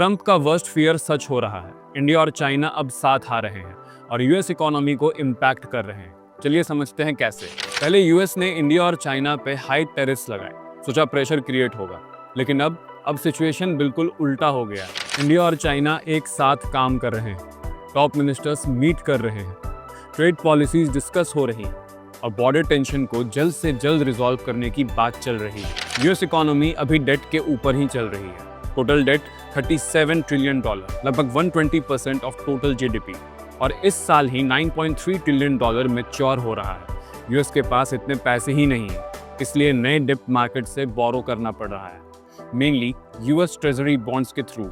Trump का worst fear सच हो रहा है। इंडिया और चाइना अब साथ आ रहे हैं और यूएस इकोनॉमी को इम्पैक्ट कर रहे हैं। चलिए समझते हैं कैसे। पहले यूएस ने इंडिया और चाइना पे हाई टैरिफ्स लगाए, सोचा प्रेशर क्रिएट होगा, लेकिन अब सिचुएशन बिल्कुल उल्टा हो गया है। इंडिया और चाइना एक साथ काम कर रहे हैं, टॉप मिनिस्टर्स मीट कर रहे हैं, ट्रेड पॉलिसीज डिस्कस हो रही हैं और बॉर्डर टेंशन को जल्द से जल्द रिजॉल्व करने की बात चल रही है। यूएस इकोनॉमी अभी डेट के ऊपर ही चल रही है। टोटल डेट $37 ट्रिलियन, लगभग 120% ऑफ टोटल जीडीपी, और इस साल ही $9.3 ट्रिलियन मैच्योर हो रहा है। यूएस के पास इतने पैसे ही नहीं है, इसलिए नए डेब्ट मार्केट से बोरो करना पड़ रहा है, मेनली यूएस ट्रेजरी बॉन्ड्स के थ्रू।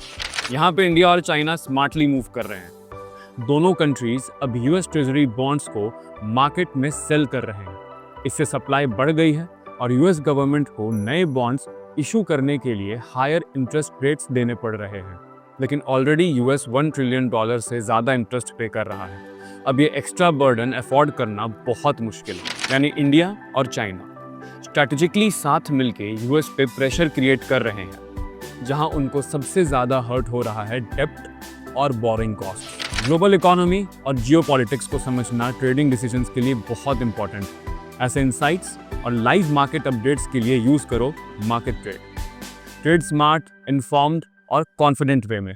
यहाँ पे इंडिया और चाइना स्मार्टली मूव कर रहे हैं। दोनों कंट्रीज अब यूएस ट्रेजरी बॉन्ड्स को मार्केट में सेल कर रहे हैं। इससे सप्लाई बढ़ गई है और यूएस गवर्नमेंट को नए बॉन्ड्स इशू करने के लिए हायर इंटरेस्ट रेट्स देने पड़ रहे हैं। लेकिन ऑलरेडी यूएस $1 ट्रिलियन से ज़्यादा इंटरेस्ट पे कर रहा है। अब ये एक्स्ट्रा बर्डन अफोर्ड करना बहुत मुश्किल है। यानी इंडिया और चाइना स्ट्रैटेजिकली साथ मिलके यूएस पे प्रेशर क्रिएट कर रहे हैं, जहां उनको सबसे ज़्यादा हर्ट हो रहा है डेब्ट और बोरिंग कॉस्ट। ग्लोबल इकोनॉमी और जियोपॉलिटिक्स को समझना ट्रेडिंग डिसीजंस के लिए बहुत इंपॉर्टेंट है। ऐसे इंसाइट्स और लाइव मार्केट अपडेट्स के लिए यूज करो market trade. Trade smart, informed और कॉन्फिडेंट वे में।